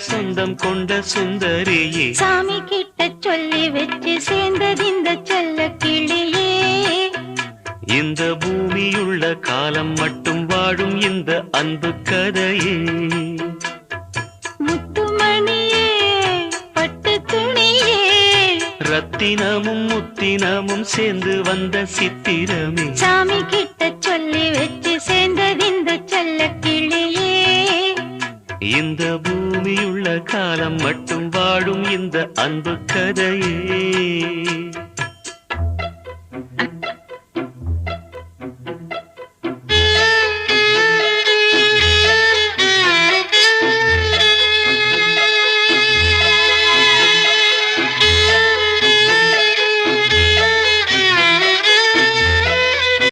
சொந்தம் கொண்ட சுந்தரியே சாமி கிட்ட சொல்லி வச்சு சேர்ந்தது இந்த செல்ல கிளியே இந்த பூமியுள்ள காலம் மட்டும் வாழும் இந்த அன்பு கதையே முத்துமணியே பட்டு துணியே ரத்தினமும் முத்தினமும் சேர்ந்து வந்த சித்திரமே சாமி கிட்ட சொல்லி வச்சு சேர்ந்தது இந்த செல்ல கிளியே இந்த பூமியுள்ள காலம் மட்டும் வாழும் இந்த அன்பு கதையே